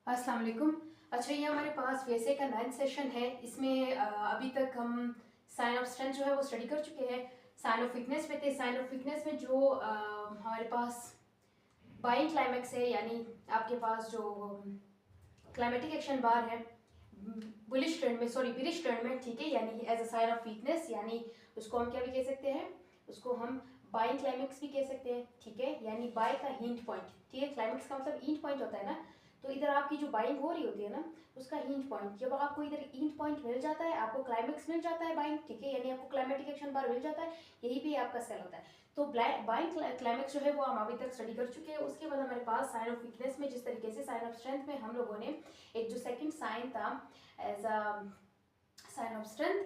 अस्सलाम वालेकुम। अच्छा, ये हमारे पास वीएसए का 9th सेशन है। इसमें अभी तक हम साइन ऑफ स्ट्रेंथ जो है वो स्टडी कर चुके हैं। साइन ऑफ वीकनेस में थे। साइन ऑफ वीकनेस में जो हमारे पास बाइंग क्लाइमेक्स है, यानी आपके पास जो क्लाइमेटिक एक्शन बार है बुलिश ट्रेंड में, सॉरी बिरिश ट्रेंड में, ठीक है, यानी as a sign of weakness, यानी उसको हम क्या भी कह सकते हैं, उसको हम बाइंग क्लाइमेक्स भी कह सकते हैं, ठीक है, यानी बाय का हिंट पॉइंट, ठीक है। क्लाइमेक्स का मतलब हिंट पॉइंट होता है ना, तो इधर आपकी जो बाइंग हो रही होती है ना, उसका हिंट पॉइंट, जब आपको इधर हिंट पॉइंट मिल जाता है, आपको क्लाइमेक्स मिल जाता है बाइंग, ठीक है, यानी आपको क्लाइमेटिक एक्शन बार मिल जाता है, यही भी आपका सेल होता है। तो बाइंग क्लाइमेक्स जो है वो हम अभी तक स्टडी कर चुके हैं। उसके बाद हमारे पास साइन ऑफ वीकनेस में, जिस तरीके से साइन ऑफ स्ट्रेंथ में हम लोगों ने एक जो सेकंड साइन था as a sign of strength,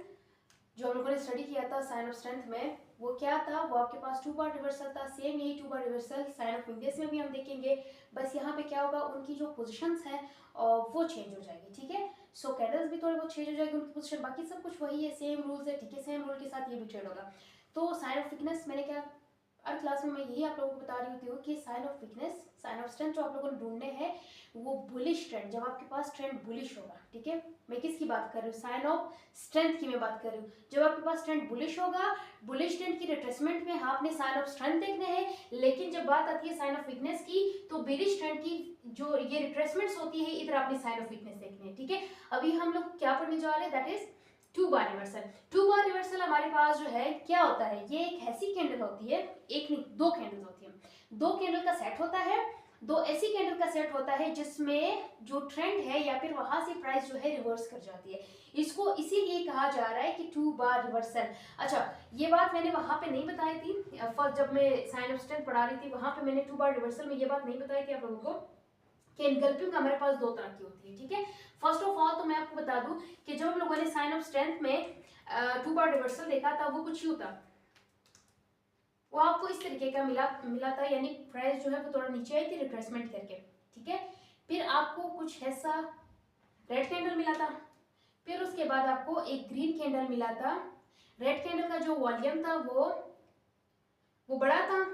जो हम लोगों ने स्टडी किया था साइन ऑफ स्ट्रेंथ में, वो क्या था, वो आपके पास टू बार रिवर्सल था। सेम यही two bar reversal sign of weakness में भी हम देखेंगे, बस यहाँ पे क्या होगा, उनकी जो पोजीशंस हैं वो चेंज हो जाएगी, ठीक है। सो कैंडल्स भी थोड़े बहुत चेंज हो जाएगी उनकी पोजीशन, बाकी सब कुछ वही है, सेम रूल्स है, ठीक है, सेम रूल के साथ ये भी ट्रेड होगा। तो साइन ऑफ वीकनेस मैंने क्या, हर क्लास में मैं यही आप लोगों को बता रही होती हूँ कि sign of weakness, sign of strength जो आप लोगों ने ढूंढने हैं वो बुलिश ट्रेंड, जब आपके पास ट्रेंड बुलिश होगा, ठीक है। मैं किसकी बात कर रही हूँ, साइन ऑफ स्ट्रेंथ की मैं बात कर रही हूँ। जब आपके पास ट्रेंड बुलिश होगा, बुलिश ट्रेंड की रिट्रेसमेंट में आपने साइन ऑफ स्ट्रेंथ देखने हैं, लेकिन जब बात आती है साइन ऑफ वीकनेस की, तो बेरिश ट्रेंड की जो ये रिट्रेसमेंट्स होती है, इधर आपने साइन ऑफ वीकनेस देखने हैं, ठीक है। अभी हम लोग क्या पढ़ने जा रहे हैं, that is two bar reversal. Two bar reversal हमारे पास जो है क्या होता है, ये एक ऐसी कैंडल होती है, एक नहीं दो कैंडल्स होती है, दो कैंडल का सेट होता है, दो ऐसी कैंडल का सेट होता है जिसमें जो ट्रेंड है या फिर वहां से प्राइस जो है रिवर्स कर जाती है। इसको इसीलिए कहा जा रहा है कि टू बार रिवर्सल। अच्छा, ये बात मैंने वहां पे नहीं बताई थी, फर्स्ट जब मैं साइन ऑफ स्ट्रेंथ पढ़ा रही थी वहां पे मैंने टू बार रिवर्सल में ये बात नहीं बताई थी आप लोगों को कि इनगल्फिंग हमारे पास दो तरह की होती है, ठीक है। फर्स्ट ऑफ ऑल तो मैं आपको बता दूं कि जब हम लोगों ने साइन ऑफ स्ट्रेंथ में टू बार रिवर्सल देखा था, वो कुछ यूं था, वो आपको इस तरीके का मिला था, यानी प्राइस जो है वो थोड़ा नीचे आई थी रिट्रेसमेंट करके, ठीक है। फिर आपको कुछ ऐसा रेड कैंडल मिला था, फिर उसके बाद आपको एक ग्रीन कैंडल मिला था। रेड कैंडल का जो वॉल्यूम था वो बड़ा था,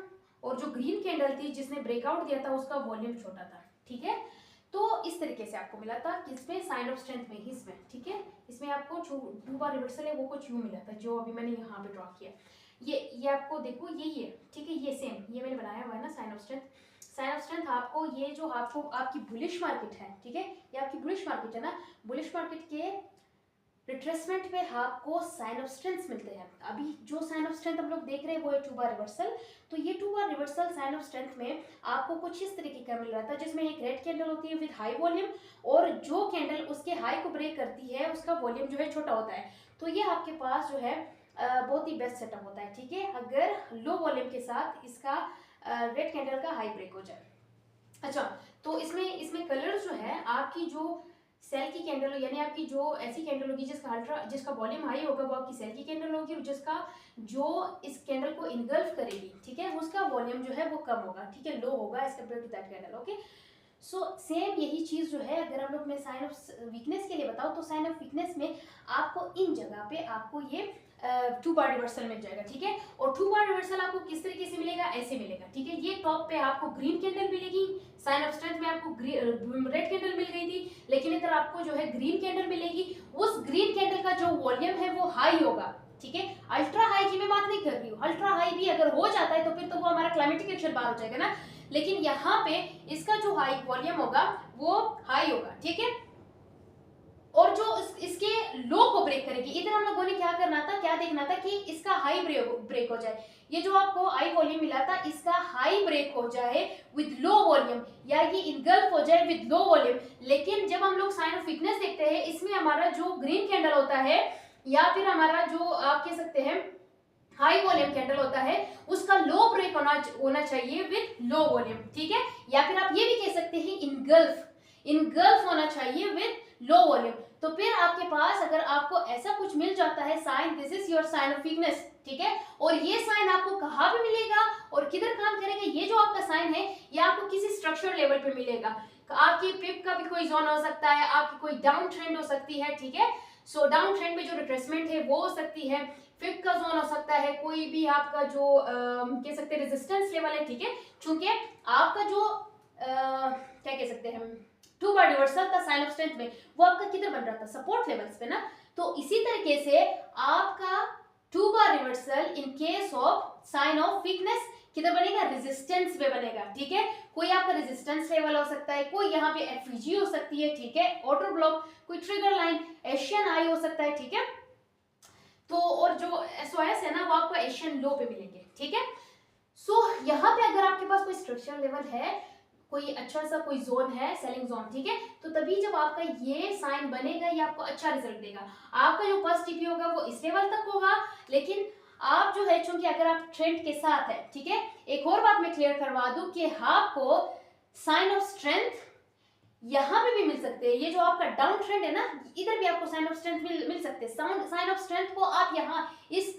और जो ग्रीन कैंडल थी जिसने ब्रेकआउट दिया था उसका वॉल्यूम छोटा था, ठीक है। तो इस तरीके से आपको मिला था, किसमें, साइन ऑफ स्ट्रेंथ में ही, इसमें, ठीक है। इसमें आपको टू बार रिवर्सल है वो कुछ यूं मिला था, जो अभी मैंने यहाँ पे ड्रॉ किया, ये आपको देखो यही है, ठीक है, ये सेम ये मैंने बनाया हुआ है ना sign of strength. Sign of strength आपको ये जो आपको आपकी बुलिश मार्केट है, ठीक है, ये आपकी बुलिश मार्केट है ना, बुलिश मार्केट के रिट्रेसमेंट पे आपको साइन ऑफ स्ट्रेंथ मिलते हैं। अभी जो साइन ऑफ स्ट्रेंथ हम लोग देख रहे हैं वो है टू बार रिवर्सल। तो ये two bar reversal sign of strength में आपको कुछ इस तरीके का मिल रहा था, जिसमें एक रेड कैंडल होती है विद हाई वॉल्यूम, और जो कैंडल उसके हाई को ब्रेक करती है उसका वॉल्यूम जो है छोटा होता है। तो ये आपके पास जो है बहुत ही बेस्ट सेटअप होता है, ठीक है, अगर लो वॉल्यूम के साथ इसका रेड कैंडल का हाई ब्रेक हो जाए। अच्छा, तो इसमें कलर्स जो है, आपकी जो सेल की कैंडल हो, यानी आपकी जो ऐसी कैंडल होगी जिसका वॉल्यूम हाई होगा, वो आपकी सेल की कैंडल होगी, और जिसका जो इस कैंडल को इनगल्फ करेगी, ठीक है, उसका वॉल्यूम जो है वो कम होगा, ठीक है, लो होगा as compare to that candle, okay. So same यही चीज जो है, अगर हम लोग मैं साइन ऑफ वीकनेस के लिए बताऊं, तो साइन ऑफ वीकनेस में आपको इन जगह पे आपको ये टू बार रिवर्सल मिल जाएगा, ठीक है। और टू बार रिवर्सल आपको किस तरीके से मिलेगा, ऐसे मिलेगा, ठीक है। ये टॉप पे आपको ग्रीन कैंडल मिलेगी, साइन ऑफ स्ट्रेंथ में आपको रेड कैंडल मिल गई थी, लेकिन इधर आपको जो है ग्रीन कैंडल मिलेगी। उस ग्रीन कैंडल का जो वॉल्यूम है वो हाई होगा, ठीक है। अल्ट्रा हाई की मैं बात नहीं कर रही हूँ, अल्ट्रा हाई भी अगर हो जाता है तो फिर तो वो हमारा क्लाइमेटिक एक्शन बाहर हो जाएगा ना, लेकिन यहाँ पे इसका जो हाई वॉल्यूम होगा वो हाई होगा, ठीक है, और जो इसके लो को ब्रेक करेगी। इधर हम लोगों ने क्या करना था, क्या देखना था कि इसका हाई ब्रेक हो जाए, ये जो आपको हाई वॉल्यूम मिला था इसका हाई ब्रेक हो जाए विद लो वॉल्यूम, या ये इनगल्फ हो जाए विद लो वॉल्यूम। लेकिन जब हम लोग साइन ऑफ वीकनेस देखते हैं, इसमें हमारा जो ग्रीन कैंडल होता है, या फिर हमारा जो आप कह सकते हैं हाई वॉल्यूम कैंडल होता है, उसका लो ब्रेक होना चाहिए विद लो वॉल्यूम, ठीक है। या फिर आप ये भी कह सकते हैं इनगल्फ होना चाहिए विद लो वॉल्यूम। तो फिर आपके पास अगर आपको ऐसा कुछ मिल जाता है sign, this is your sign of weakness, ठीक है। और ये साइन आपको कहाँ पे मिलेगा और किधर काम करेगा, ये जो आपका साइन है ये आपको किसी स्ट्रक्चर लेवल पे मिलेगा। आपकी पिप का भी कोई जोन हो सकता है, आपकी कोई डाउन ट्रेंड हो सकती है, ठीक है। सो डाउन ट्रेंड में जो रिट्रेसमेंट है वो हो सकती है, फिफ्थ का जोन हो सकता है, कोई भी आपका जो कह सकते हैं रेजिस्टेंस लेवल है, ठीक है। चूंकि आपका जो क्या कह सकते हैं हम, टू बार रिवर्सल था साइन ऑफ स्ट्रेंथ में, वो आपका किधर बन रहा था, सपोर्ट लेवल्स पे ना। तो इसी तरीके से आपका two bar reversal in case of sign of weakness किधर बनेगा, रेजिस्टेंस पे बनेगा, ठीक है। कोई आपका रेजिस्टेंस लेवल हो सकता है, कोई यहाँ पे एफईजी हो सकती है, ठीक है, ऑर्डर ब्लॉक, कोई ट्रिगर लाइन, एशियन आई हो सकता है, ठीक है। तो और जो एसओएस है ना वो आपको एशियन लो पे मिलेंगे, ठीक है। सो यहाँ पे अगर आपके पास कोई स्ट्रक्चरल लेवल है, कोई अच्छा सा कोई जोन है, सेलिंग जोन, ठीक है, तो तभी जब आपका ये साइन बनेगा ये आपको अच्छा रिजल्ट देगा। आपका जो फर्स्ट टीपी होगा वो इस लेवल तक होगा, लेकिन आप जो है चूंकि अगर आप ट्रेंड के साथ है, ठीक है। एक और बात मैं क्लियर करवा दूं कि आपको साइन ऑफ स्ट्रेंथ यहाँ पे भी मिल सकते हैं, ये जो आपका डाउन ट्रेंड है ना इधर भी आपको साइन ऑफ स्ट्रेंथ मिल सकते हैं। साइन ऑफ स्ट्रेंथ को आप यहाँ इस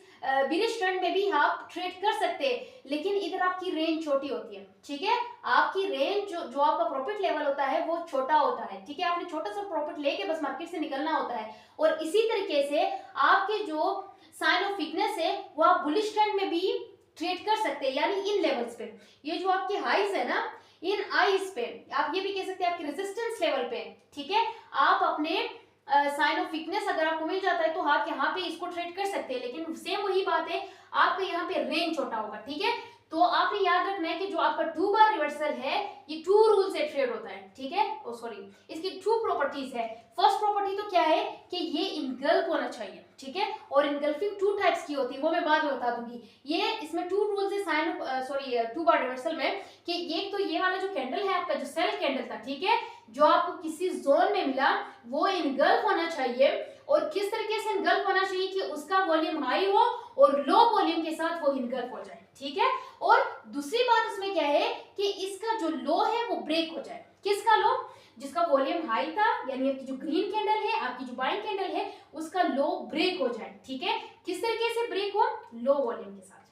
बिलिश ट्रेंड में भी आप ट्रेड कर सकते हैं, लेकिन इधर आपकी रेंज छोटी होती है, ठीक है। आपकी रेंज जो आपका प्रॉफिट लेवल होता है वो छोटा होता है, ठीक है। आपने छोटा सा प्रॉफिट लेके बस मार्केट से निकलना होता है। और इसी तरीके से आपके जो साइन ऑफ वीकनेस है वो आप बुलिश ट्रेंड में भी ट्रेड कर सकते हैं, यानी इन लेवल्स पे, ये जो आपके हाइज है ना इन आईज पे, आप ये भी कह सकते हैं आपके रेजिस्टेंस लेवल पे, ठीक है। आप अपने साइन ऑफ वीकनेस अगर आपको मिल जाता है तो आप यहाँ पे इसको ट्रेड कर सकते हैं, लेकिन सेम वही बात है, आपका यहाँ पे रेंज छोटा होगा, ठीक है। तो आपने याद रखना है कि जो आपका टू बार रिवर्सल है ये टू रूल से ट्रेड होता है, ठीक है। ओ सॉरी, इसकी टू प्रॉपर्टीज है। फर्स्ट प्रॉपर्टी तो क्या है कि ये इनगल्फ होना चाहिए, ठीक है। और इनगल्फिंग टू टाइप्स की होती है, वो मैं बाद में बता दूंगी। ये इसमें टू रूल्स है sign sorry two bar reversal में, कि ये तो ये वाला जो कैंडल है आपका जो सेल कैंडल था, ठीक है, जो आपको किसी जोन में मिला वो इनगल्फ होना चाहिए। और किस तरीके से इनगल्फ होना चाहिए कि उसका वॉल्यूम हाई हो और लो वॉल्यूम के साथ वो इनगल्फ हो जाए, ठीक है। और दूसरी बात इसमें क्या है कि इसका जो लो है वो ब्रेक हो जाए। किसका लो, जिसका वॉल्यूम हाई था, यानी आपकी जो ग्रीन कैंडल है, आपकी जो बाइंग कैंडल है, उसका लो ब्रेक हो जाए, ठीक है। किस तरीके से ब्रेक हो, लो वॉल्यूम के साथ,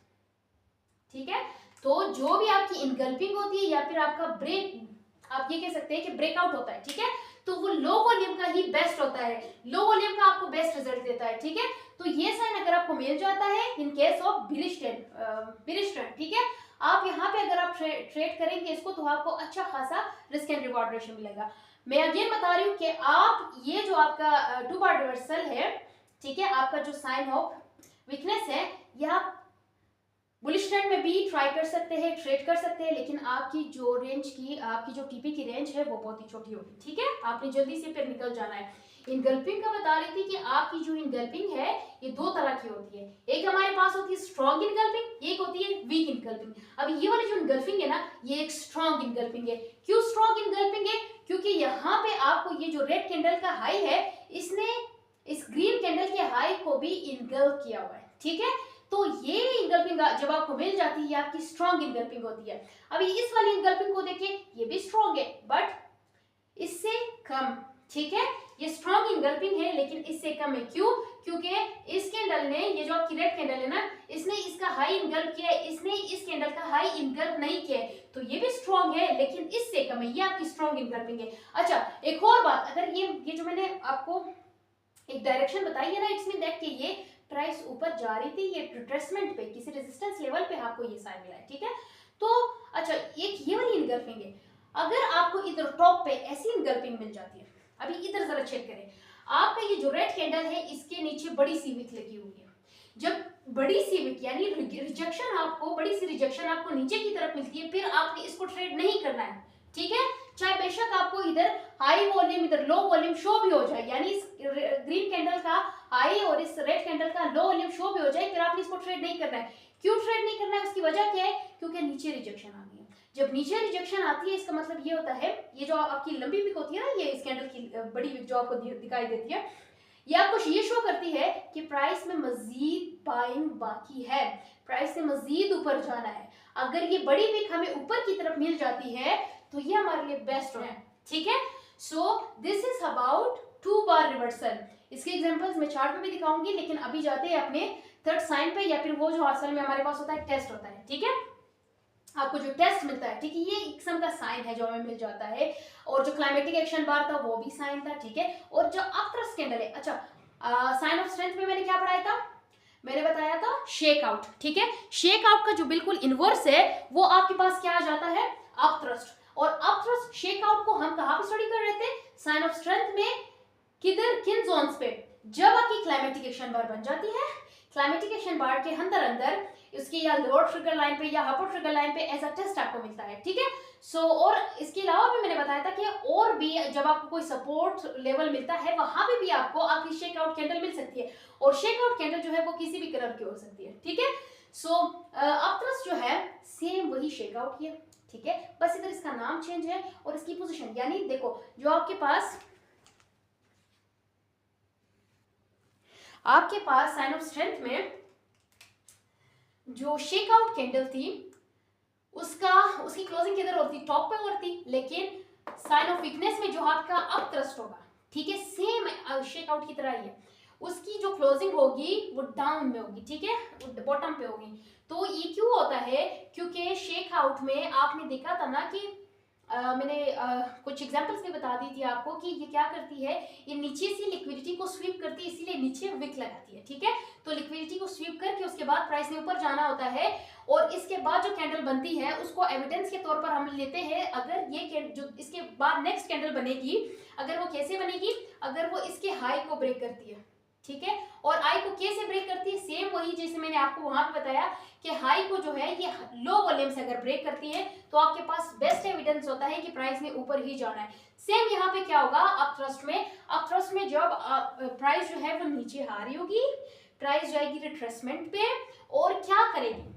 ठीक है। तो जो भी आपकी इनगल्फिंग होती है या फिर आपका ब्रेक, आप ये कह सकते हैं कि ब्रेकआउट होता है, ठीक है, तो वो लो वॉल्यूम का ही बेस्ट होता है, लो वॉल्यूम का आपको बेस्ट रिजल्ट देता है, ठीक है। तो ये साइन अगर आपको मिल जाता है इन केस ऑफ बिलिश ट्रेंड, ठीक है, आप यहाँ पे अगर आप ट्रेड करेंगे इसको तो आपको अच्छा खासा रिस्क एंड रिवॉर्ड रेशियो मिलेगा। मैं अगेन बता रही हूँ कि आप ये जो आपका टू बार रिवर्सल है, ठीक है, आपका जो साइन ऑफ वीकनेस है, यह आप बुलिश ट्रेंड में भी ट्राई कर सकते हैं, ट्रेड कर सकते हैं, लेकिन आपकी जो रेंज की, आपकी जो टीपी की रेंज है वो बहुत ही छोटी होगी, ठीक है। आपने जल्दी से फिर निकल जाना है। इनगल्फिंग का बता रही थी कि आपकी जो इनगल्फिंग है ये दो तरह की होती है। एक हमारे पास होती है स्ट्रॉन्ग इनगल्फिंग, एक होती है वीक इनगल्फिंग। अब ये वाली जो इनगल्फिंग है ना ये एक स्ट्रॉन्ग इनगल्फिंग है। क्यों स्ट्रॉन्ग इनगल्फिंग है, क्योंकि यहाँ पे आपको ये जो रेड कैंडल का हाई है इसने इस ग्रीन कैंडल के हाई को भी इनगल्फ किया हुआ है, ठीक है। तो ये इनगल्फिंग जब आपको मिल जाती है ये आपकी स्ट्रॉन्ग इनगल्फिंग होती है। अभी इस वाली इनगल्फिंग को देखिए, ये भी स्ट्रॉन्ग है बट इससे कम, ठीक है। ये स्ट्रॉन्ग इनगल्फिंग है लेकिन इससे कम है। क्यों, क्योंकि इस कैंडल ने, ये जो आपकी रेड कैंडल है ना, इसने इसका हाई इनगल्फ किया है, इसने इस कैंडल का हाई इनगल्फ नहीं किया है, तो ये भी स्ट्रॉन्ग है लेकिन इससे कम है, ये आपकी स्ट्रॉन्ग इनगल्फिंग है। अच्छा, एक और बात, अगर ये जो मैंने आपको एक डायरेक्शन बताई है ना, इट्स मीन दैट कि ये प्राइस ऊपर जा रही थी, ये रिट्रेसमेंट पे किसी रेजिस्टेंस लेवल पे आपको ये साइन मिला है, ठीक है। तो अच्छा, एक ये वाली इनगल्फिंग है, अगर आपको इधर टॉप पे ऐसी इनगल्फिंग मिल जाती है, अभी इधर जरा चेक करें, आपका ये जो रेड कैंडल है इसके नीचे बड़ी सी विक लगी हुई है। जब बड़ी सी विक यानी रिजेक्शन, आपको बड़ी सी रिजेक्शन आपको नीचे की तरफ मिलती है, फिर आपने इसको ट्रेड नहीं करना है, ठीक है। चाहे बेशक आपको इधर हाई वॉल्यूम इधर लो वॉल्यूम शो भी हो जाए, यानी इस ग्रीन कैंडल का हाई और इस रेड कैंडल का लो वॉल्यूम शो भी हो जाए, फिर आपने इसको ट्रेड नहीं करना है। क्यों ट्रेड नहीं करना है, उसकी वजह क्या है, क्योंकि नीचे रिजेक्शन आ गई है। जब नीचे रिजेक्शन आती है इसका मतलब ये होता है, ये जो आपकी लंबी विक होती है ना, ये इस कैंडल की बड़ी विक जो आपको दिखाई देती है, ये आपको ये शो करती है कि प्राइस में मजीद बाइंग बाकी है, प्राइस ने मजीद ऊपर जाना है। अगर ये बड़ी विक हमें ऊपर की तरफ मिल जाती है तो ये हमारे लिए बेस्ट है, ठीक है। So this is about two bar reversal. इसके एग्जांपल्स मैं चार्ट में भी दिखाऊंगी, लेकिन अभी जाते हैं अपने थर्ड साइन पे, या फिर वो जो असल में हमारे पास होता है टेस्ट होता है, ठीक है। आपको जो टेस्ट मिलता है, ठीक है, ये एक किस्म का साइन है जो हमें मिल जाता है। और जो क्लाइमेटिक एक्शन बार था वो भी साइन था, ठीक है। और जो आफ्टर कैंडल है, अच्छा साइन ऑफ स्ट्रेंथ में मैंने क्या पढ़ाया था, मैंने बताया था शेक आउट, ठीक है। शेक आउट का जो बिल्कुल इनवर्स है वो आपके पास क्या आ जाता है, अप थ्रस्ट। और अप थ्रस्ट शेक आउट को हम कहाँ पे स्टडी कर रहे थे, साइन ऑफ स्ट्रेंथ में किन जोन्स पे, जब आपकी क्लाइमेटिक एक्शन बार बन जाती है, क्लाइमेटिक एक्शन बार के अंदर अंदर इसकी या लोअर ट्रिगर लाइन पे या अपर ट्रिगर लाइन पे एज अ टेस्ट आपको मिलता है, ठीक है। और इसके अलावा भी मैंने बताया था कि और भी जब आपको कोई सपोर्ट लेवल मिलता है वहां पे भी आपको आपकी शेक आउट कैंडल मिल सकती है, और शेक आउट कैंडल जो है वो किसी भी कलर की हो सकती है, ठीक है। अपथ्रस्ट जो है सेम वही शेक आउट ही है, ठीक है, बस इधर इसका नाम चेंज है और इसकी पोजीशन, यानी देखो जो आपके पास साइन ऑफ स्ट्रेंथ में जो शेक आउट कैंडल थी उसकी क्लोजिंग किधर होती, टॉप पे होती, लेकिन साइन ऑफ वीकनेस में जो आपका अप थ्रस्ट होगा, ठीक है, सेम शेक आउट की तरह ही है, उसकी जो क्लोजिंग होगी वो डाउन में होगी, ठीक है, बॉटम पे होगी। तो ये क्यों होता है, क्योंकि शेक आउट में आपने देखा था ना कि मैंने कुछ एग्जांपल्स भी बता दी थी आपको कि ये क्या करती है, ये नीचे से लिक्विडिटी को स्वीप करती है, इसीलिए नीचे विक लगाती है, ठीक है। तो लिक्विडिटी को स्वीप करके उसके बाद प्राइस ने ऊपर जाना होता है, और इसके बाद जो कैंडल बनती है उसको एविडेंस के तौर पर हम लेते हैं। अगर ये जो इसके बाद नेक्स्ट कैंडल बनेगी, अगर वो कैसे बनेगी, अगर वो इसके हाई को ब्रेक करती है, ठीक है, और आई को कैसे ब्रेक करती है, सेम वही जैसे मैंने आपको वहां पे बताया कि हाई को जो है ये लो वॉल्यूम से अगर ब्रेक करती है तो आपके पास बेस्ट एविडेंस होता है कि प्राइस ने ऊपर ही जाना है। सेम यहाँ पे क्या होगा अप थ्रस्ट में जब प्राइस जो है वो नीचे आ रही होगी, प्राइस जाएगी रिट्रेसमेंट पे और क्या करेगी।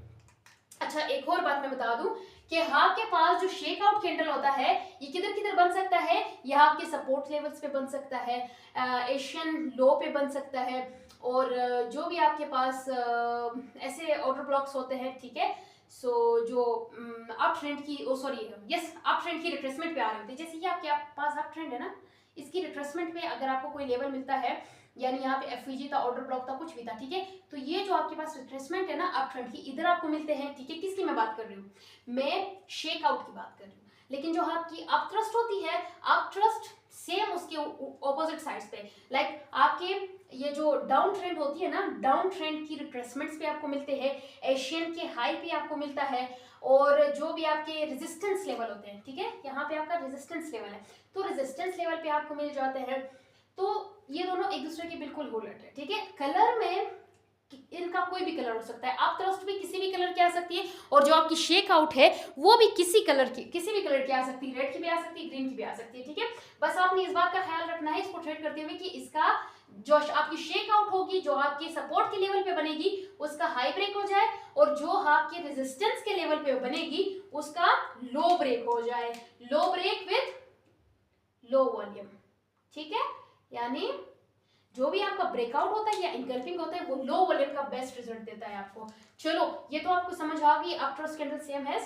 अच्छा, एक और बात मैं बता दूं कि आपके पास जो शेक आउट कैंडल होता है ये किधर किधर बन सकता है, यह आपके सपोर्ट लेवल्स पे बन सकता है, एशियन लो पे बन सकता है, और जो भी आपके पास ऐसे ऑर्डर ब्लॉक्स होते हैं, ठीक है। जो अप ट्रेंड की अप ट्रेंड की रिट्रेसमेंट पे आ रहे होते हैं, जैसे ये आपके पास अप ट्रेंड है ना, इसकी रिट्रेसमेंट पे अगर आपको कोई लेवल मिलता है, यानी यहाँ पे एफवीजी था, ऑर्डर ब्लॉक था, कुछ भी था, ठीक है, तो ये जो आपके पास रिट्रेसमेंट है ना अप ट्रेंड की, इधर आपको मिलते हैं, ठीक है। किसकी मैं बात कर रही हूँ, मैं शेक आउट की बात कर रही हूँ। लेकिन जो आपकी अप थ्रस्ट होती है, अप थ्रस्ट सेम उसके ऑपोजिट साइड्स पे, लाइक आपके ये जो डाउन ट्रेंड होती है ना, डाउन ट्रेंड की रिट्रेसमेंट्स पे आपको मिलते हैं, एशियन के हाई पे आपको मिलता है, और जो भी आपके रेजिस्टेंस लेवल होते हैं, ठीक है, यहाँ पे आपका रेजिस्टेंस लेवल है, तो रेजिस्टेंस लेवल पे आपको मिल जाते हैं। तो ये दोनों एक दूसरे के बिल्कुल उलट है, ठीक है। कलर में इनका कोई भी कलर हो सकता है, अप थ्रस्ट भी किसी भी कलर की आ सकती है, और जो आपकी शेक आउट है वो भी किसी भी कलर की आ सकती है, रेड की भी आ सकती है, ग्रीन की भी आ सकती है, ठीक है। बस आपने इस बात का ख्याल रखना है इसको ट्रेड करते हुए कि इसका जो आपकी शेक आउट होगी, जो आपके सपोर्ट के लेवल पे बनेगी उसका हाई ब्रेक हो जाए, और जो आपके रेजिस्टेंस के लेवल पे बनेगी उसका लो ब्रेक हो जाए, लो ब्रेक विद लो वॉल्यूम, ठीक है। यानी जो भी आपका ब्रेकआउट होता है या इनकल्पिंग होता है वो लो वॉल्यूम का बेस्ट रिजल्ट देता है आपको। चलो, ये तो आपको समझ आ गई अप थ्रस्ट कैंडल सेम है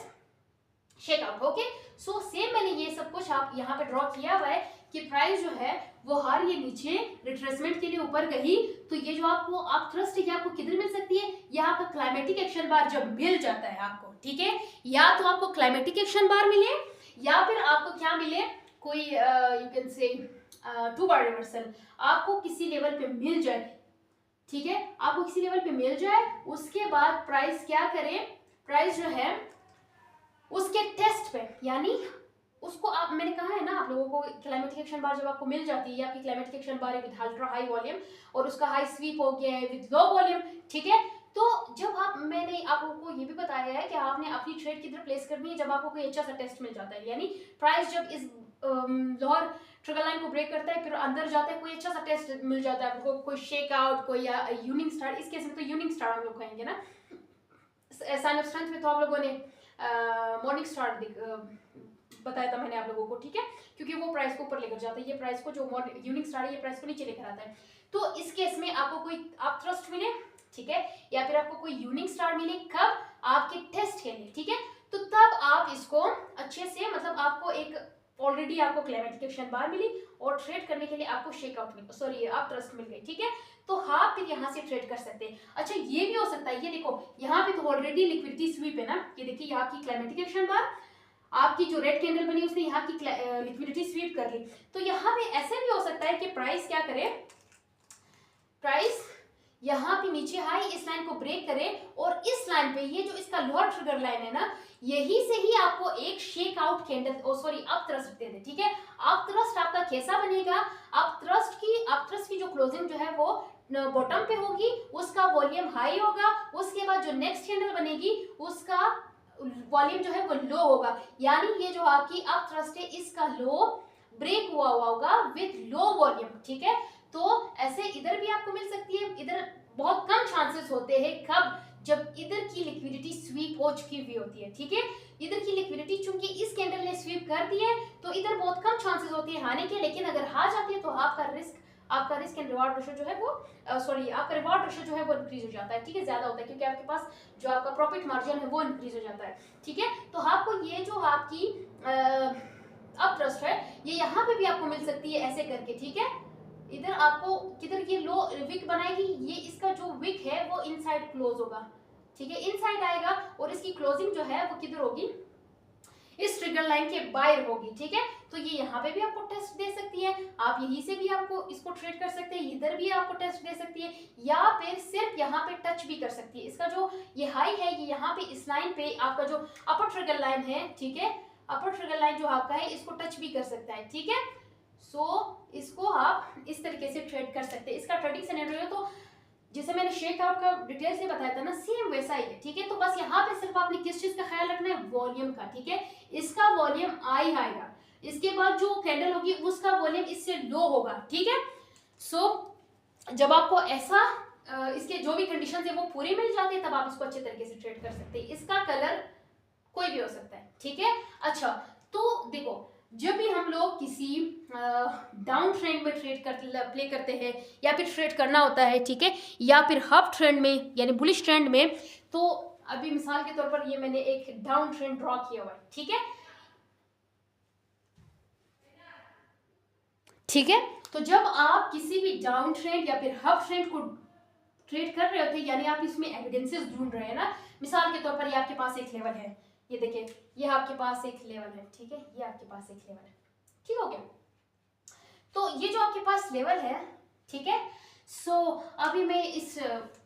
shake out, okay. So same मैंने ये सब कुछ आप यहाँ पे ड्रॉ किया हुआ है कि प्राइस जो है वो हर ये नीचे रिट्रेसमेंट के लिए ऊपर गई, तो ये जो आपको अप थ्रस्ट है आपको किधर मिल सकती है, या आपका क्लाइमेटिक एक्शन बार जब मिल जाता है आपको, ठीक है, या तो आपको क्लाइमेटिक एक्शन बार मिले या फिर आपको क्या मिले, कोई you can say two bar reversal आपको किसी लेवल पे मिल जाए, ठीक है, आपको किसी लेवल पे मिल जाए, उसके बाद प्राइस क्या करे, प्राइस जो है उसके टेस्ट पे, यानी उसको आप, मैंने कहा है ना आप लोगों को, क्लाइमेटिक एक्शन बार जब आपको मिल जाती है, आपकी क्लाइमेटिक एक्शन बार है विद अल्ट्रा हाई वॉल्यूम और उसका हाई स्वीप हो गया है विद लो वॉल्यूम, ठीक है। तो जब मैंने आप लोगों को ये भी बताया है कि आपने अपनी ट्रेड किधर प्लेस करनी है, जब आपको कोई अच्छा सा टेस्ट मिल जाता है, यानी प्राइस जब इस लोअर ट्रिगर लाइन को ब्रेक करता है, फिर अंदर जाता है, कोई अच्छा सा टेस्ट मिल जाता है आपको, कोई शेक आउट, कोई यूनिंग स्टार, इस केस में तो यूनिंग स्टार हम लोग कहेंगे ना, साइन ऑफ स्ट्रेंथ में तो आप लोगों ने मॉर्निंग स्टार बताया था मैंने आप लोगों को, ठीक है, क्योंकि वो प्राइस को ऊपर लेकर जाता है, ये प्राइस को जो यूनिक स्टार है ये प्राइस को नीचे लेकर आता है। तो इस केस में आपको कोई अप थ्रस्ट मिले, ठीक है, या फिर आपको कोई यूनिक स्टार मिले, कब, आपके टेस्ट के लिए, ठीक है, तो तब आप इसको अच्छे से, मतलब आपको एक ऑलरेडी आपको क्लाइमेटिक एक्शन बार मिली और ट्रेड करने के लिए आपको शेक आउट मिल, सॉरी अप थ्रस्ट मिल गई, ठीक है, तो आप फिर यहाँ से ट्रेड कर सकते हैं। अच्छा, ये भी हो सकता है, ये देखो यहाँ पे तो ऑलरेडी लिक्विडिटी स्वीप है ना, ये देखिए यहाँ की क्लाइमेटिक एक्शन बार, आपकी जो रेड कैंडल बनी उसने यहाँ की लिक्विडिटी स्वीप कर ली, तो यहाँ पे ऐसे भी हो सकता है कि प्राइस क्या करे, प्राइस यहाँ पे नीचे हाई इस लाइन को ब्रेक करे और इस लाइन पे, ये जो इसका लोअर ट्रिगर लाइन है ना, यही से ही आपको एक shake out candle up thrust दे दे, ठीक है। अप थ्रस्ट आपका कैसा बनेगा, अप थ्रस्ट की जो क्लोजिंग जो है वो बॉटम पे होगी, उसका वॉल्यूम हाई होगा, उसके बाद जो नेक्स्ट कैंडल बनेगी उसका वॉल्यूम जो है वो लो होगा, यानी ये जो आपकी अप थ्रस्ट है इसका लो ब्रेक हुआ होगा विद लो वॉल्यूम, ठीक है। तो ऐसे इधर भी आपको मिल सकती है, इधर बहुत कम चांसेस होते हैं, कब, जब इधर की लिक्विडिटी स्वीप हो चुकी हुई होती है, ठीक है। इधर की लिक्विडिटी चूंकि इस कैंडल ने स्वीप कर दी है तो इधर बहुत कम चांसेस होते हैं हारने के, लेकिन अगर हार जाती है तो आपका रिस्क एंड रिवॉर्ड रेशियो जो है वो आपका रिवॉर्ड रेशियो जो है वो इंक्रीज हो जाता है, ठीक है, ज्यादा होता है, क्योंकि आपके पास जो आपका प्रॉफिट मार्जिन है वो इंक्रीज हो जाता है, ठीक है। तो आपको ये जो आपकी अप थ्रस्ट है ये यहाँ पे भी आपको मिल सकती है ऐसे करके, ठीक है। इधर आपको किधर ये लो विक बनाएगी, ये इसका जो विक है वो इनसाइड क्लोज होगा, ठीक है, इनसाइड आएगा, और इसकी क्लोजिंग जो है वो किधर होगी, इस ट्रिगर लाइन के बाहर होगी, ठीक है। तो ये यहाँ पे भी आपको टेस्ट दे सकती है, आप यहीं से भी आपको इसको ट्रेड कर सकते हैं, इधर भी आपको टेस्ट दे सकती है, या फिर सिर्फ यहाँ पे टच भी कर सकती है। इसका जो ये हाई है ये यहाँ पे इस लाइन पे आपका जो अपर ट्रिगर लाइन है, ठीक है, अपर ट्रिगर लाइन जो आपका है इसको टच भी कर सकता है, ठीक है। सो इसको आप इस तरीके से ट्रेड कर सकते हैं। इसका ट्रेडिंग सिनेरियो तो जैसे मैंने शेक आउट का डिटेल से बताया था ना, सेम वैसा ही है, ठीक है। तो बस यहाँ पे सिर्फ आपने किस चीज का ख्याल रखना है, वॉल्यूम का, ठीक है। इसका वॉल्यूम आई आएगा, इसके बाद जो कैंडल होगी उसका वॉल्यूम इससे लो होगा, ठीक है। सो जब आपको ऐसा इसके जो भी कंडीशन है वो पूरी मिल जाती है तब आप इसको अच्छे तरीके से ट्रेड कर सकते हैं। इसका कलर कोई भी हो सकता है, ठीक है। अच्छा, तो देखो जब भी हम लोग किसी डाउन ट्रेंड में प्ले करते हैं या फिर ट्रेड करना होता है, ठीक है, या फिर अप ट्रेंड में यानी बुलिश ट्रेंड में, तो अभी मिसाल के तौर पर ये मैंने एक डाउन ट्रेंड ड्रॉ किया हुआ है, ठीक है, ठीक है। तो जब आप किसी भी डाउन ट्रेंड या फिर अप ट्रेंड को ट्रेड कर रहे होते हैं, यानी आप इसमें एविडेंसेस ढूंढ रहे हैं ना, मिसाल के तौर पर ये आपके पास एक लेवल है, ये देखिए ये आपके पास एक लेवल है, ठीक है, ये आपके पास एक लेवल है, ठीक हो गया। तो ये जो आपके पास लेवल है, ठीक है, सो अभी मैं इस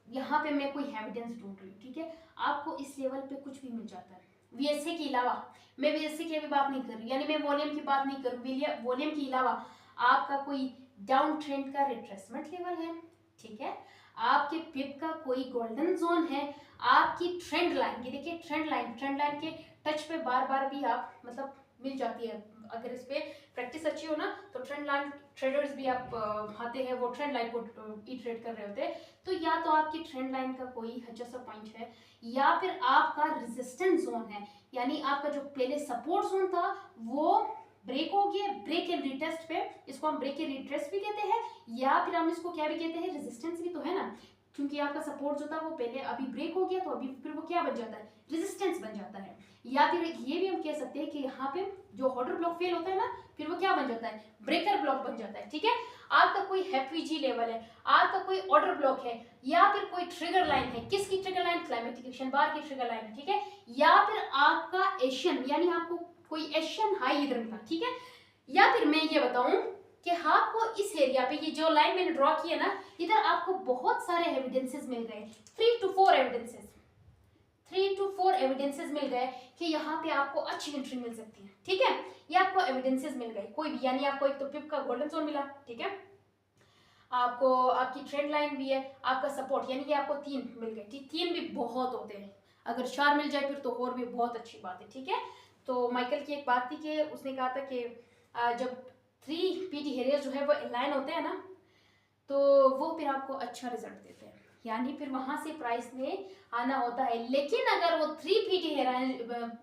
यहाँ पे मैं कोई एविडेंस ढूंढ रही हूँ, ठीक है, आपको इस लेवल पे कुछ भी मिल जाता है, वीएसए के अलावा, मैं वीएसए की अभी बात नहीं कर रही, यानी मैं वॉल्यूम की बात नहीं कर रही, वॉल्यूम के अलावा आपका कोई डाउन ट्रेंड का रिट्रेसमेंट लेवल है, ठीक है, आपके पिप का कोई गोल्डन जोन है, आपकी ट्रेंड लाइन, ये देखिए ट्रेंड लाइन के टच पे बार बार भी आप मतलब मिल जाती है, अगर इस पे प्रैक्टिस अच्छी हो ना तो ट्रेंड लाइन ट्रेडर्स भी आप आते हैं, वो ट्रेंड लाइन को ही ट्रेड कर रहे होते हैं, तो या तो आपकी ट्रेंड लाइन का कोई अच्छा सा पॉइंट है, या फिर आपका रेजिस्टेंस जोन है, यानी आपका जो पहले सपोर्ट जोन था वो ब्रेक हो गया, ब्रेक एंड रिटेस्ट पे, इसको हम ब्रेक एंड रिटेस्ट भी कहते हैं, या फिर हम इसको क्या भी कहते हैं, रेजिस्टेंस भी तो है ना, क्योंकि आपका सपोर्ट जो था वो पहले अभी ब्रेक हो गया तो अभी फिर वो क्या बन जाता है, रेजिस्टेंस बन जाता है, या फिर ये भी हम कह सकते हैं कि यहाँ पे जो ऑर्डर ब्लॉक फेल होता है ना फिर वो क्या बन जाता है, ब्रेकर ब्लॉक बन जाता है, ठीक है। आपका कोई हैपीजी लेवल है, आपका कोई ऑर्डर ब्लॉक है, या फिर कोई ट्रिगर लाइन है, किसकी ट्रिगर लाइन, क्लाइमेटिक एक्शन बार की ट्रिगर लाइन है, ठीक है, या फिर आपका एशियन यानी आपको कोई एशियन हाई इधर मिला, ठीक है, या फिर मैं ये बताऊं कि आपको इस एरिया पे ये जो लाइन मैंने ड्रॉ की है ना, इधर आपको बहुत सारे एविडेंसेस मिल गए, 3 to 4 एविडेंसेस मिल गए कि यहाँ पे आपको अच्छी एंट्री मिल सकती है, ठीक है, ये आपको एविडेंसेस मिल गए कोई भी, यानी आपको एक तो पिप का गोल्डन जोन मिला, ठीक है, आपको आपकी ट्रेंड लाइन भी है, आपका सपोर्ट, यानी कि आपको 3 मिल गए, 3 भी बहुत होते हैं, अगर 4 मिल जाए फिर तो और भी बहुत अच्छी बात है, ठीक है। तो माइकल की एक बात थी कि उसने कहा था कि जब 3 पीटी हेरियर्स जो है वो अलाइन होते हैं ना तो वो फिर आपको अच्छा रिजल्ट देते हैं, यानी फिर वहां से प्राइस में आना होता है, लेकिन अगर वो 3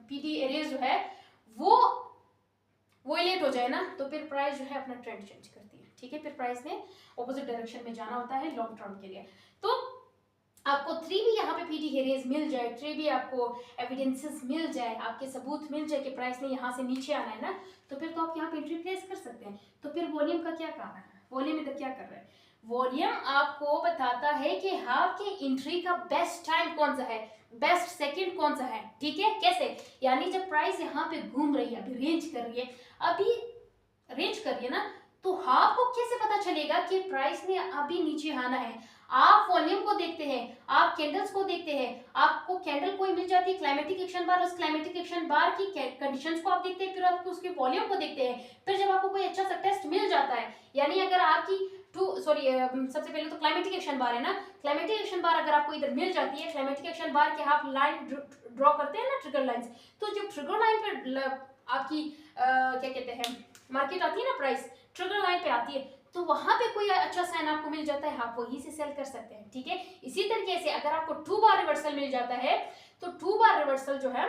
पीटी एरियर्स जो है वो लेट हो जाए ना तो फिर प्राइस जो है अपना ट्रेंड चेंज करती है, ठीक है, फिर प्राइस ने ऑपोजिट डायरेक्शन में जाना होता है लॉन्ग टर्म के लिए। तो आपको 3 भी यहाँ पे पीटी हेरियर्स मिल जाए, 3 भी आपको एविडेंसेस मिल जाए, आपके सबूत मिल जाए कि प्राइस ने यहाँ से नीचे आना है ना, तो फिर तो आप यहाँ पे एंट्री प्लेस कर सकते हैं। तो फिर वॉल्यूम का क्या काम है, वॉल्यूम इधर क्या कर रहा है, वॉल्यूम आपको बताता है कि आपके एंट्री का बेस्ट टाइम कौन सा है, बेस्ट सेकंड कौन सा है, ठीक है, कैसे, यानी जब प्राइस यहाँ पे घूम रही है, अभी रेंज कर रही है, अभी रेंज कर रही है ना, तो आपको कैसे पता चलेगा कि प्राइस ने अभी नीचे आना है? आप वॉल्यूम को देखते हैं, आप कैंडल्स को देखते हैं, आपको कैंडल कोई मिल जाती है क्लाइमेटिक एक्शन बार, उस क्लाइमेटिक एक्शन बार की कंडीशंस को आप देखते हैं, फिर आप उसके वॉल्यूम को देखते हैं, फिर जब आपको कोई अच्छा सा टेस्ट मिल जाता है, यानी अगर आपकी सबसे पहले तो क्लाइमेटिक एक्शन बार है ना, क्लाइमेटिक एक्शन बार अगर आपको इधर मिल जाती है, क्लाइमेटिक एक्शन बार के आप लाइन ड्रॉ करते हैं ना, ट्रिगर लाइंस, तो जब ट्रिगर लाइन पे आपकी क्या कहते हैं मार्केट आती है ना, प्राइस ट्रिगर लाइन पे आती है, तो वहां पे कोई अच्छा साइन आपको मिल जाता है, आप वहीं से सेल कर सकते हैं, ठीक है। इसी तरीके से अगर आपको 2 बार रिवर्सल मिल जाता है, तो 2 बार रिवर्सल जो है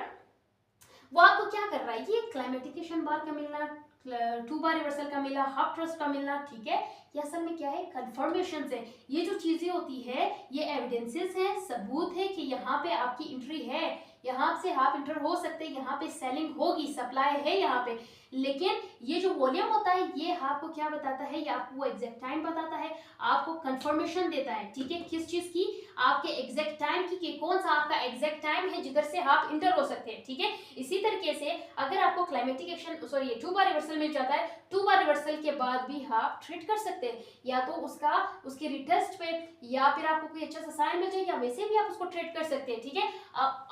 वो आपको क्या कर रहा है, ये क्लाइमेटिकेशन बार का मिलना, 2 बार रिवर्सल का मिला, हाफ ट्रस्ट का मिलना, ठीक है, ये असल में क्या है, कंफर्मेशन है। ये जो चीजें होती है ये एविडेंसेस है, सबूत है कि यहाँ पे आपकी एंट्री है, यहाँ से आप इंटर हो सकते हैं, यहाँ पे सेलिंग होगी, सप्लाई है यहाँ पे। लेकिन ये जो वॉल्यूम होता है ये आपको क्या बताता है, ये आपको वो एग्जैक्ट टाइम बताता है, आपको कंफर्मेशन देता है, ठीक है, किस चीज की, आपके एग्जैक्ट टाइम की, कि कौन सा आपका एग्जैक्ट टाइम है जिधर से आप इंटर हो सकते हैं, ठीक है। इसी तरीके से अगर आपको क्लाइमेटिक एक्शन 2 बार रिवर्सल मिल जाता है, 2 बार रिवर्सल के बाद भी आप ट्रेड कर सकते हैं, या तो उसके रिटेस्ट पे, या फिर आपको कोई अच्छा सा साइन मिल जाए, या वैसे भी आप उसको ट्रेड कर सकते हैं, ठीक है।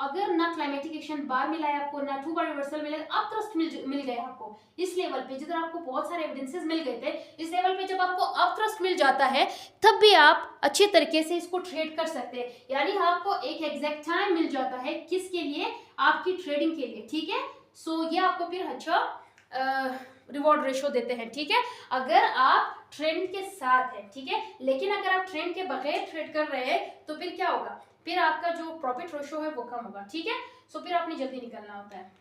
अगर ना क्लाइमेटिक एक्शन बार मिला है आपको, ना 2 बार रिवर्सल मिला, अब ट्रस्ट मिल गए आपको इस लेवल पे, जिधर आपको बहुत सारे एविडेंसेस मिल गए थे, इस लेवल पे जब आपको अब ट्रस्ट मिल जाता है, तब भी आप अच्छे तरीके से इसको ट्रेड कर सकते हैं, यानी आपको एक एग्जैक्ट टाइम मिल जाता है, किसके लिए, आपकी ट्रेडिंग के लिए, ठीक है। सो ये आपको फिर अच्छा रिवॉर्ड रेशो देते हैं, ठीक है, अगर आप ट्रेंड के साथ है, ठीक है। लेकिन अगर आप ट्रेंड के बगैर ट्रेड कर रहे हैं तो फिर क्या होगा, फिर आपका जो प्रॉफिट रेशो है वो कम होगा, ठीक है। सो फिर आपने जल्दी निकलना होता है।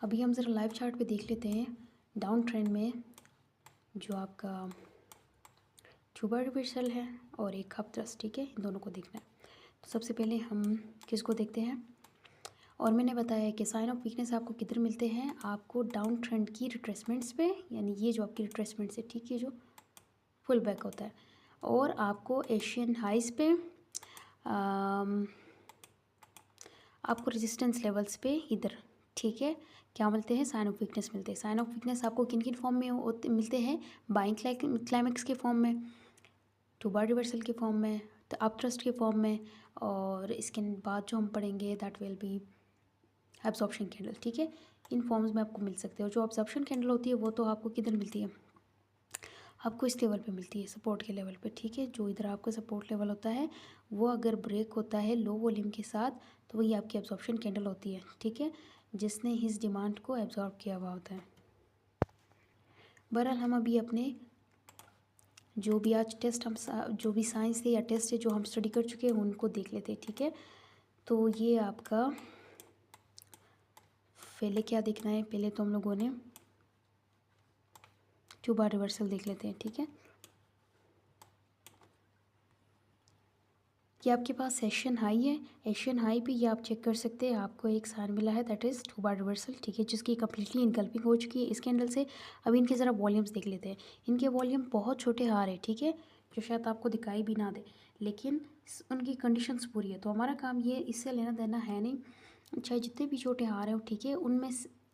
अभी हम ज़रा लाइव चार्ट पे देख लेते हैं डाउन ट्रेंड में जो आपका 2 बार रिवर्सल है और एक हाफ थ्रस्ट, ठीक है, इन दोनों को देखना है। तो सबसे पहले हम किसको देखते हैं, और मैंने बताया कि साइन ऑफ वीकनेस आपको किधर मिलते हैं, आपको डाउन ट्रेंड की रिट्रेसमेंट्स पे, यानी ये जो आपकी रिट्रेसमेंट्स है, ठीक है, जो फुल बैक होता है, और आपको एशियन हाइज पे आपको रेजिस्टेंस लेवल्स पे इधर, ठीक है, क्या मिलते हैं, साइन ऑफ वीकनेस मिलते हैं। साइन ऑफ वीकनेस आपको किन किन फॉर्म में मिलते हैं, बाइंग क्लाइमेक्स के फॉर्म में, 2 बार रिवर्सल के फॉर्म में, तो अप ट्रस्ट के फॉर्म में, और इसके बाद जो हम पढ़ेंगे that will be absorption candle, ठीक है, इन फॉर्म्स में आपको मिल सकते हो। जो एब्जॉर्प्शन कैंडल होती है वो तो आपको किधर मिलती है, आपको इस लेवल पे मिलती है, सपोर्ट के लेवल पे, ठीक है, जो इधर आपका सपोर्ट लेवल होता है वो अगर ब्रेक होता है लो वॉल्यूम के साथ, तो वही आपकी एब्जॉर्प्शन कैंडल होती है, ठीक है, जिसने इस डिमांड को एब्जॉर्ब किया हुआ होता है। बहरहाल हम अभी अपने जो भी आज टेस्ट हम जो भी साइंस है या टेस्ट है जो हम स्टडी कर चुके हैं उनको देख लेते हैं, ठीक है। तो ये आपका पहले क्या देखना है, पहले तो हम लोगों ने 2 बार रिवर्सल देख लेते हैं, ठीक है। ये आपके पास एशियन हाई है, एशियन हाई पे ये आप चेक कर सकते हैं, आपको एक साइन मिला है दैट इज़ 2 बार रिवर्सल, ठीक है, जिसकी कम्प्लीटली इनकल्पिंग हो चुकी है इस कैंडल से। अब इनके ज़रा वॉल्यूम्स देख लेते हैं, इनके वॉल्यूम बहुत छोटे आ रहे हैं, ठीक है, जो शायद आपको दिखाई भी ना दे, लेकिन उनकी कंडीशंस पूरी है, तो हमारा काम ये इससे लेना देना है नहीं, चाहे जितने भी छोटे आ रहे हो, ठीक है, उनमें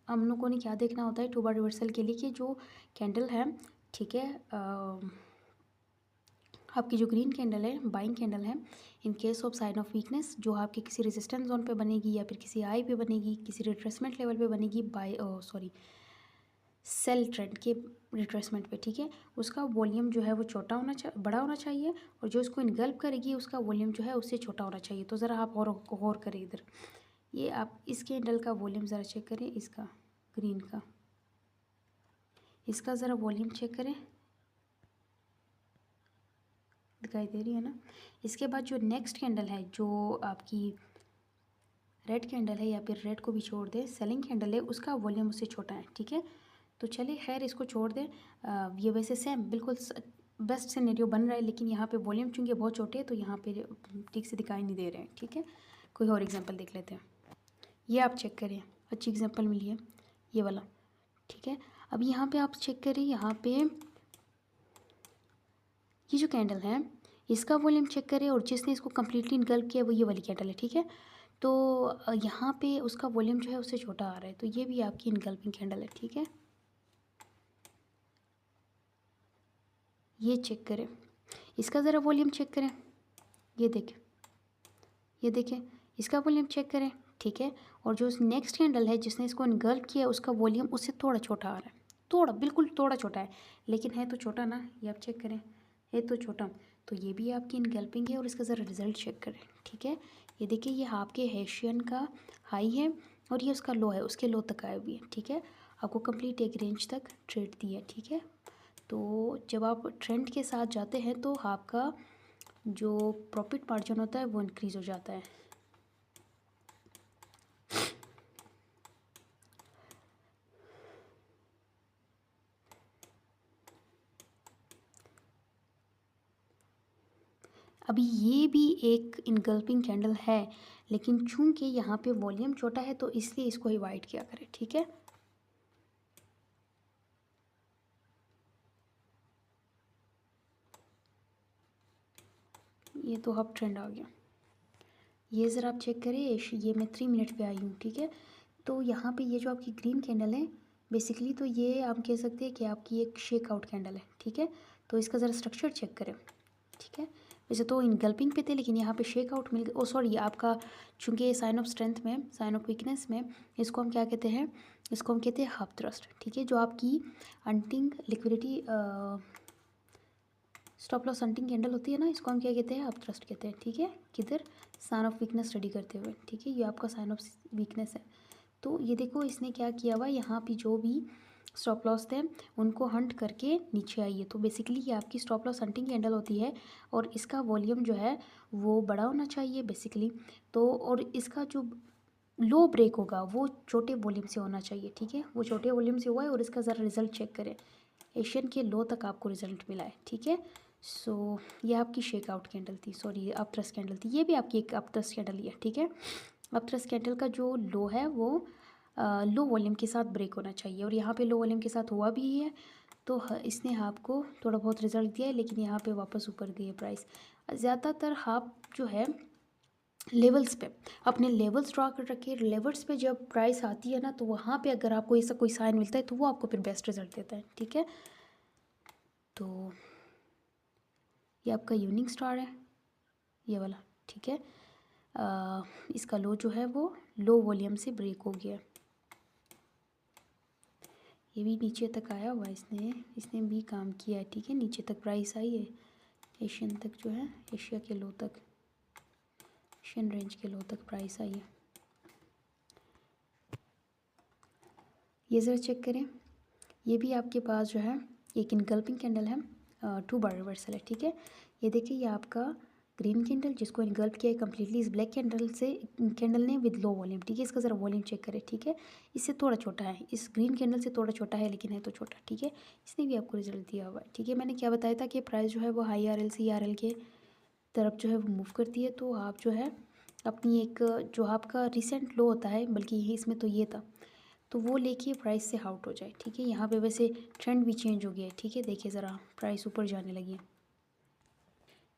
हम लोगों ने क्या देखना होता है 2 बार रिवर्सल के लिए, कि जो कैंडल है, ठीक है, आपकी जो ग्रीन कैंडल है, बाइंग कैंडल है, इन case of sign of weakness, जो आपकी किसी रेजिस्टेंस जोन पे बनेगी या फिर किसी आई पे बनेगी, किसी रिट्रेसमेंट लेवल पे बनेगी, सेल ट्रेंड के रिट्रेसमेंट पे, ठीक है, उसका वॉल्यूम जो है वो बड़ा होना चाहिए, और जो उसको इनगल्प करेगी उसका वॉल्यूम जो है उससे छोटा होना चाहिए। तो ज़रा आप और गौर करें इधर, ये आप इस कैंडल का वॉल्यूम ज़रा चेक करें, इसका ग्रीन का, इसका ज़रा वॉल्यूम चेक करें, दिखाई दे रही है ना। इसके बाद जो नेक्स्ट कैंडल है जो आपकी रेड कैंडल है, या फिर रेड को भी छोड़ दें, सेलिंग कैंडल है, उसका वॉल्यूम उससे छोटा है, ठीक है। तो चलिए खैर इसको छोड़ दें, ये वैसे सेम बिल्कुल बेस्ट सिनेरियो बन रहा है, लेकिन यहाँ पे वॉल्यूम चूँकि बहुत छोटे हैं तो यहाँ पे ठीक से दिखाई नहीं दे रहे हैं, ठीक है। कोई और एग्जांपल देख लेते हैं, ये आप चेक करें, अच्छी एग्जांपल मिली है ये वाला, ठीक है। अब यहाँ पे आप चेक करें, यहाँ पे ये जो कैंडल है इसका वॉल्यूम चेक करें, और जिसने इसको कम्प्लीटली इनगल्प किया वो ये वाली कैंडल है, ठीक है। तो यहाँ पे उसका वॉल्यूम जो है उससे छोटा आ रहा है, तो ये भी आपकी इनगल्फिंग कैंडल है। ठीक है, ये चेक करें, इसका ज़रा वॉल्यूम चेक करें, ये देखें, ये देखें, इसका वॉल्यूम चेक करें। ठीक है, और जो नेक्स्ट कैंडल है जिसने इसको इनगल्फ किया उसका वॉल्यूम उससे थोड़ा छोटा आ रहा है, थोड़ा, बिल्कुल थोड़ा छोटा है, लेकिन है तो छोटा ना, ये आप चेक करें, है तो छोटा। तो ये भी आपकी इनगल्फिंग है और इसका ज़रा रिजल्ट चेक करें। ठीक है, ये देखिए, ये आपके हेशियन का हाई है और ये उसका लो है, उसके लो तक आए हुए हैं। ठीक है, आपको कंप्लीट एक रेंज तक ट्रेड दी है। ठीक है, तो जब आप ट्रेंड के साथ जाते हैं तो आपका जो प्रॉफिट मार्जिन होता है वो इंक्रीज़ हो जाता है। अभी ये भी एक इनगल्फिंग कैंडल है, लेकिन चूंकि यहाँ पे वॉल्यूम छोटा है तो इसलिए इसको अवॉइड किया करें। ठीक है, ये तो अब ट्रेंड आ गया, ये ज़रा आप चेक करें, ये मैं 3 मिनट पे आई हूँ। ठीक है, तो यहाँ पे ये जो आपकी ग्रीन कैंडल है, बेसिकली तो ये आप कह सकते हैं कि आपकी एक शेक आउट कैंडल है। ठीक है, तो इसका ज़रा स्ट्रक्चर चेक करें। ठीक है, वैसे तो इनगल्पिंग पे थे, लेकिन यहाँ पे शेक आउट मिल गया। ओ सॉरी, आपका चूंकि साइन ऑफ स्ट्रेंथ में, साइन ऑफ वीकनेस में, इसको हम क्या कहते हैं, इसको हम कहते हैं हाफ थ्रस्ट। ठीक है, जो आपकी अंटिंग लिक्विडिटी स्टॉप लॉस अंटिंग कैंडल होती है ना, इसको हम क्या कहते हैं, हाफ थ्रस्ट कहते हैं। ठीक है, किधर, साइन ऑफ वीकनेस स्टडी करते हुए। ठीक है, ये आपका साइन ऑफ वीकनेस है। तो ये देखो, इसने क्या किया हुआ, यहाँ पे जो भी स्टॉप लॉस थे उनको हंट करके नीचे आई है। तो बेसिकली ये आपकी स्टॉप लॉस हंटिंग कैंडल होती है और इसका वॉल्यूम जो है वो बड़ा होना चाहिए बेसिकली। तो और इसका जो लो ब्रेक होगा वो छोटे वॉल्यूम से होना चाहिए। ठीक है, वो छोटे वॉल्यूम से हुआ है और इसका ज़रा रिजल्ट चेक करें, एशियन के लो तक आपको रिजल्ट मिला है। ठीक है, सो ये आपकी शेक आउट कैंडल थी, सॉरी अप थ्रस्ट कैंडल थी, ये भी आपकी एक अप थ्रस्ट कैंडल ही है। ठीक है, अप थ्रस्ट कैंडल का जो लो है वो लो वॉल्यूम के साथ ब्रेक होना चाहिए और यहाँ पे लो वॉल्यूम के साथ हुआ भी है, तो इसने आपको थोड़ा बहुत रिजल्ट दिया है, लेकिन यहाँ पे वापस ऊपर गई है प्राइस। ज़्यादातर आप जो है लेवल्स पे अपने लेवल्स ड्रा कर रखे, लेवल्स पे जब प्राइस आती है ना, तो वहाँ पे अगर आपको ऐसा कोई साइन मिलता है तो वो आपको फिर बेस्ट रिजल्ट देता है। ठीक है, तो ये आपका यूनिक स्टार है, ये वाला। ठीक है, इसका लो जो है वो लो वॉल्यूम से ब्रेक हो गया, ये भी नीचे तक आया हुआ है, इसने भी काम किया है। ठीक है, नीचे तक प्राइस आई है, एशियन तक जो है, एशिया के लो तक, एशियन रेंज के लो तक प्राइस आई है। ये ज़रा चेक करें, ये भी आपके पास जो है एक इनगल्पिंग कैंडल है, 2 बार रिवर्सल है। ठीक है, ये देखिए, ये आपका ग्रीन कैंडल जिसको इनगल्प किया है कम्प्लीटली इस ब्लैक कैंडल ने विद लो वॉल्यूम। ठीक है, इसका ज़रा वॉल्यूम चेक करें। ठीक है, इससे थोड़ा छोटा है, इस ग्रीन कैंडल से थोड़ा छोटा है, लेकिन है तो छोटा। ठीक है, इसने भी आपको रिजल्ट दिया हुआ है। ठीक है, मैंने क्या बताया था कि प्राइस जो है वो हाई आर एल से आर एल के तरफ जो है वो मूव करती है, तो आप जो है अपनी एक जो आपका रिसेंट लो होता है, बल्कि इसमें तो ये था, तो वो लेके प्राइस से आउट हो जाए। ठीक है, यहाँ पे वैसे ट्रेंड भी चेंज हो गया है। ठीक है, देखिए ज़रा प्राइस ऊपर जाने लगी है।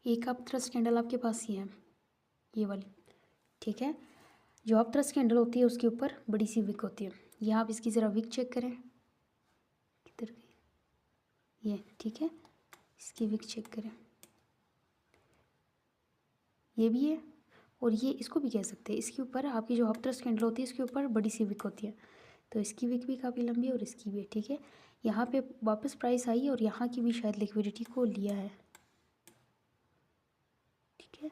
एक अप थ्रस्ट कैंडल आपके पास ही है, ये वाली। ठीक है, जो अप थ्रस्ट कैंडल होती है उसके ऊपर बड़ी सी विक होती है, ये आप इसकी ज़रा विक चेक करें, किधर गई ये। ठीक है, इसकी विक चेक करें, ये भी है और ये इसको भी कह सकते हैं, इसके ऊपर आपकी जो अप थ्रस्ट कैंडल होती है इसके ऊपर बड़ी सी विक होती है, तो इसकी विक भी काफ़ी लंबी है और इसकी भी। ठीक है, यहाँ पे वापस प्राइस आई और यहाँ की भी शायद लिक्विडिटी को लिया है। ठीक है,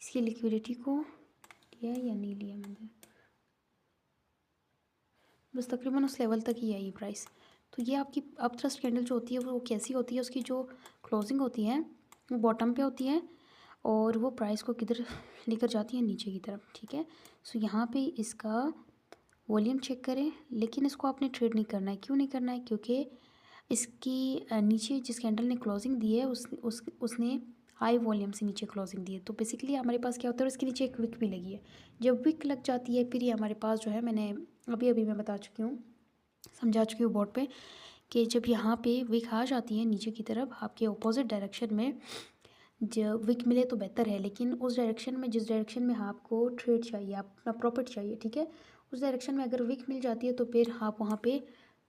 इसकी लिक्विडिटी को लिया है या नहीं लिया मैंने, बस तकरीबन उस लेवल तक ही आई प्राइस। तो ये आपकी अप थ्रस्ट कैंडल जो होती है वो कैसी होती है, उसकी जो क्लोजिंग होती है वो बॉटम पे होती है और वो प्राइस को किधर लेकर जाती है, नीचे की तरफ। ठीक है, सो यहाँ पे इसका वॉल्यूम चेक करें, लेकिन इसको आपने ट्रेड नहीं करना है। क्यों नहीं करना है, क्योंकि इसकी नीचे जिस कैंडल ने क्लोजिंग दी है उसने हाई वॉल्यूम से नीचे क्लोजिंग दी है, तो बेसिकली हमारे पास क्या होता है, इसके नीचे एक विक भी लगी है। जब विक लग जाती है फिर ये हमारे पास जो है, मैंने अभी मैं बता चुकी हूँ, समझा चुकी हूँ बोर्ड पे, कि जब यहाँ पे विक आ जाती है नीचे की तरफ आपके अपोजिट डायरेक्शन में, जब विक मिले तो बेहतर है, लेकिन उस डायरेक्शन में, जिस डायरेक्शन में आपको ट्रेड चाहिए, आप अपना प्रॉफिट चाहिए, ठीक है, उस डायरेक्शन में अगर विक मिल जाती है तो फिर आप वहाँ पे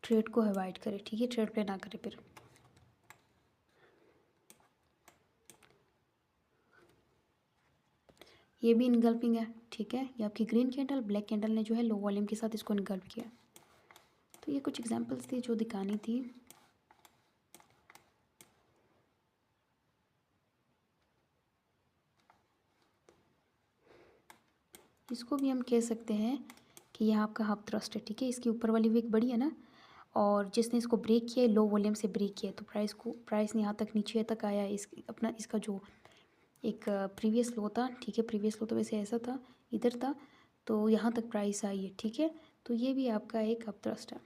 ट्रेड को अवॉइड करें, ठीक है, ट्रेड पे ना करें फिर। ये भी इनगल्फिंग है, ठीक है, ये आपकी ग्रीन कैंडल, ब्लैक कैंडल ने जो है लो वॉल्यूम के साथ इसको इनगल्फ किया। तो ये कुछ एग्जांपल्स थी जो दिखानी थी। इसको भी हम कह सकते हैं कि यह आपका हाफ थ्रस्ट है, ठीक है, इसकी ऊपर वाली विक बड़ी है ना, और जिसने इसको ब्रेक किया है, लो वॉल्यूम से ब्रेक किया है, तो प्राइस यहाँ तक नीचे तक आया है। इस अपना इसका जो एक प्रीवियस लो था, ठीक है, प्रीवियस लो तो वैसे ऐसा था, इधर था, तो यहाँ तक प्राइस आई है, ठीक है, तो ये भी आपका एक अप थ्रस्ट है।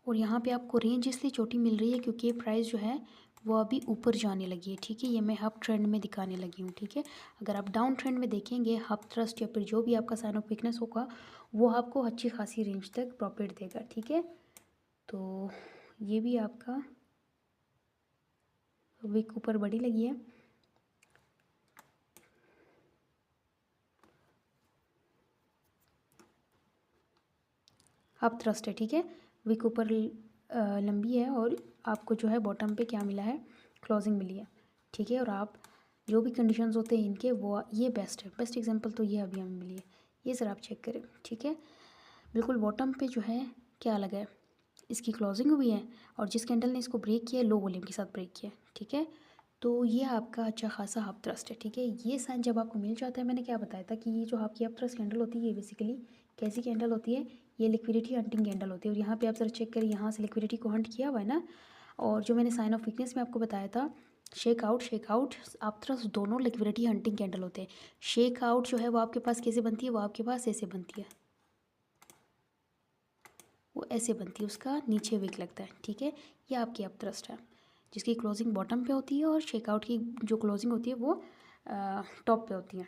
और यहाँ पे आपको रेंज इसलिए छोटी मिल रही है क्योंकि प्राइस जो है वो अभी ऊपर जाने लगी है, ठीक है, ये मैं अप ट्रेंड में दिखाने लगी हूँ, ठीक है। अगर आप डाउन ट्रेंड में देखेंगे, अप थ्रस्ट या फिर जो भी आपका साइन ऑफ वीकनेस होगा वो आपको अच्छी खासी रेंज तक प्रॉफिट देगा, ठीक है। तो ये भी आपका विक ऊपर बड़ी लगी है। अप थ्रस्ट है, ठीक है, विक ऊपर लंबी है और आपको जो है बॉटम पे क्या मिला है, क्लोजिंग मिली है, ठीक है। और आप जो भी कंडीशंस होते हैं इनके, वो ये बेस्ट है, बेस्ट एग्जांपल तो ये अभी हमें मिली है, ये सर आप चेक करें, ठीक है। बिल्कुल बॉटम पे जो है क्या लगा है, इसकी क्लोजिंग हुई है, और जिस कैंडल ने इसको ब्रेक किया है लो वॉल्यूम के साथ ब्रेक किया है, ठीक है। तो ये आपका अच्छा खासा हाफ थ्रस्ट है, ठीक है। ये साइन जब आपको मिल जाता है, मैंने क्या बताया था कि ये जो आपकी हाफ थ्रस्ट कैंडल होती है ये बेसिकली कैसी कैंडल होती है, ये लिक्विडिटी हंटिंग कैंडल होती है। और यहाँ पे आप जरा चेक करें, यहाँ से लिक्विडिटी को हंट किया हुआ है ना, और जो मैंने साइन ऑफ वीकनेस में आपको बताया था, शेक आउट आप थ्रस्ट दोनों लिक्विडिटी हंटिंग कैंडल होते हैं। शेक आउट जो है वो आपके पास कैसे बनती है, वो आपके पास ऐसे बनती है, वो ऐसे बनती है, उसका नीचे विक लगता है, ठीक है। ये आपकी अप थ्रस्ट है जिसकी क्लोजिंग बॉटम पे होती है और शेकआउट की जो क्लोजिंग होती है वो टॉप पे होती है।